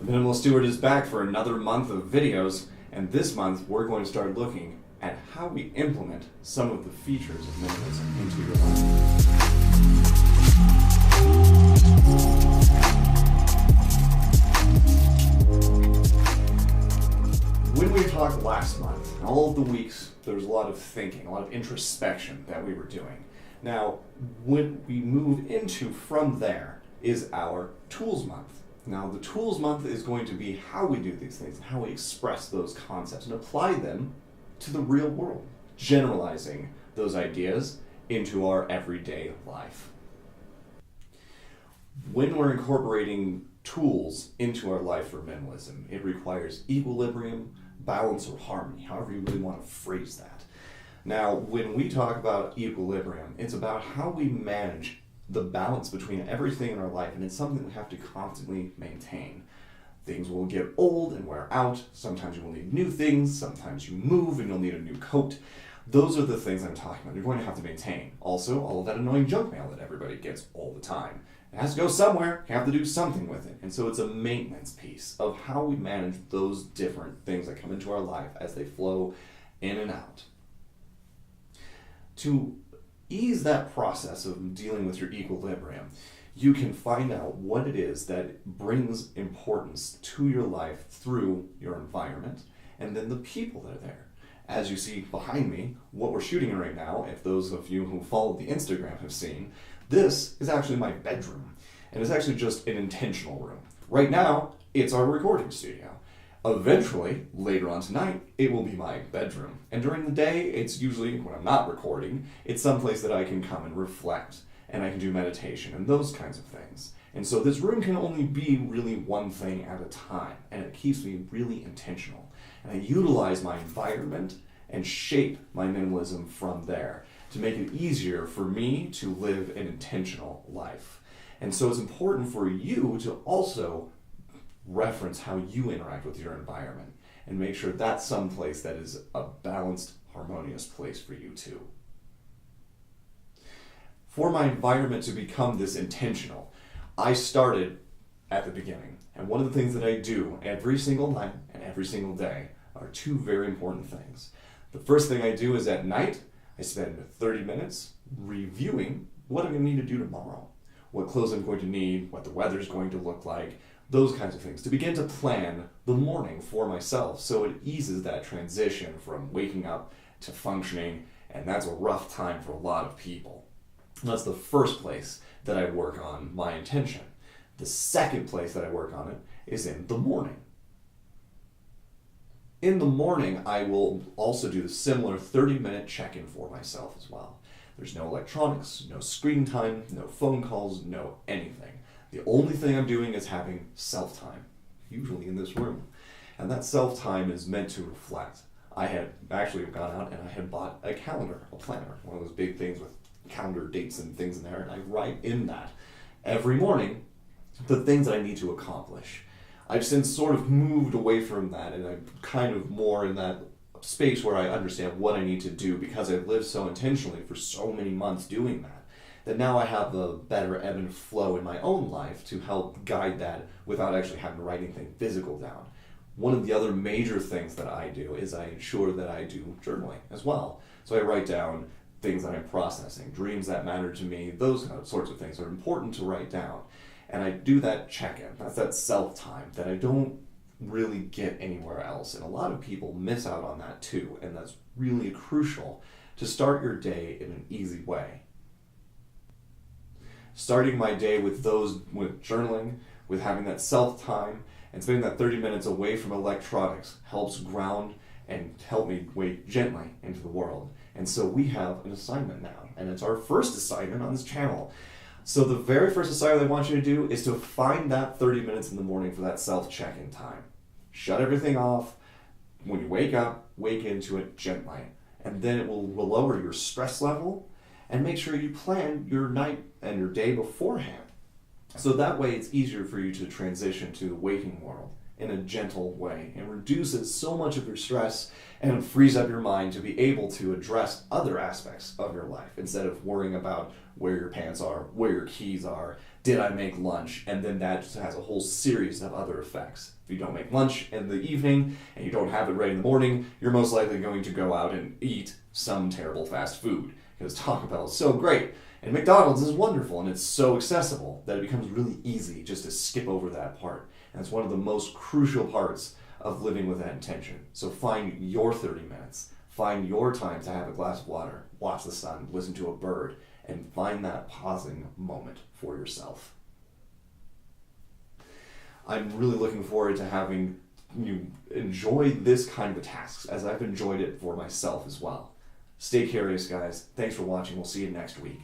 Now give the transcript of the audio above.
The Minimalist Steward is back for another month of videos, and this month we're going to start looking at how we implement some of the features of minimalism into your life. When we talked last month, all of the weeks, there was a lot of thinking, a lot of introspection that we were doing. Now, what we move into from there is our Tools Month. Now, the Tools Month is going to be how we do these things, and how we express those concepts and apply them to the real world, generalizing those ideas into our everyday life. When we're incorporating tools into our life for minimalism, it requires equilibrium, balance, or harmony, however you really want to phrase that. Now, when we talk about equilibrium, it's about how we manage the balance between everything in our life, and it's something we have to constantly maintain. Things will get old and wear out. Sometimes you will need new things. Sometimes you move and you'll need a new coat. Those are the things I'm talking about. You're going to have to maintain. Also, all of that annoying junk mail that everybody gets all the time. It has to go somewhere. You have to do something with it. And so it's a maintenance piece of how we manage those different things that come into our life as they flow in and out. To ease that process of dealing with your equilibrium, you can find out what it is that brings importance to your life through your environment and then the people that are there. As you see behind me, what we're shooting right now, if those of you who follow the Instagram have seen, this is actually my bedroom. And it's actually just an intentional room. Right now, it's our recording studio. Eventually, later on tonight, it will be my bedroom. And during the day, it's usually, when I'm not recording, it's someplace that I can come and reflect, and I can do meditation and those kinds of things. And so this room can only be really one thing at a time, and it keeps me really intentional. And I utilize my environment and shape my minimalism from there to make it easier for me to live an intentional life. And so it's important for you to also reference how you interact with your environment and make sure that's someplace that is a balanced, harmonious place for you too. For my environment to become this intentional, I started at the beginning. And one of the things that I do every single night and every single day are two very important things. The first thing I do is at night, I spend 30 minutes reviewing what I'm going to need to do tomorrow, what clothes I'm going to need, what the weather's going to look like, those kinds of things, to begin to plan the morning for myself so it eases that transition from waking up to functioning, and that's a rough time for a lot of people. And that's the first place that I work on my intention. The second place that I work on it is in the morning. In the morning, I will also do the similar 30-minute check-in for myself as well. There's no electronics, no screen time, no phone calls, no anything. The only thing I'm doing is having self-time, usually in this room. And that self-time is meant to reflect. I had actually gone out and I had bought a calendar, a planner, one of those big things with calendar dates and things in there, and I write in that every morning the things that I need to accomplish. I've since sort of moved away from that, and I'm kind of more in that space where I understand what I need to do because I've lived so intentionally for so many months doing that now I have a better ebb and flow in my own life to help guide that without actually having to write anything physical down. One of the other major things that I do is I ensure that I do journaling as well. So I write down things that I'm processing, dreams that matter to me, those sorts of things are important to write down. And I do that check-in, that's that self-time that I don't really get anywhere else. And a lot of people miss out on that too, and that's really crucial to start your day in an easy way. Starting my day with journaling, with having that self-time, and spending that 30 minutes away from electronics helps ground and help me wade gently into the world. And so we have an assignment now, and it's our first assignment on this channel. So the very first assignment I want you to do is to find that 30 minutes in the morning for that self-check-in time. Shut everything off. When you wake up, wake into it gently. And then it will lower your stress level and make sure you plan your night and your day beforehand. So that way it's easier for you to transition to the waking world in a gentle way and reduces so much of your stress and frees up your mind to be able to address other aspects of your life instead of worrying about where your pants are, where your keys are, did I make lunch, and then that just has a whole series of other effects. If you don't make lunch in the evening and you don't have it ready in the morning, you're most likely going to go out and eat some terrible fast food, because Taco Bell is so great. And McDonald's is wonderful, and it's so accessible that it becomes really easy just to skip over that part. And it's one of the most crucial parts of living with that intention. So find your 30 minutes. Find your time to have a glass of water, watch the sun, listen to a bird, and find that pausing moment for yourself. I'm really looking forward to having you enjoy this kind of tasks, as I've enjoyed it for myself as well. Stay curious, guys. Thanks for watching. We'll see you next week.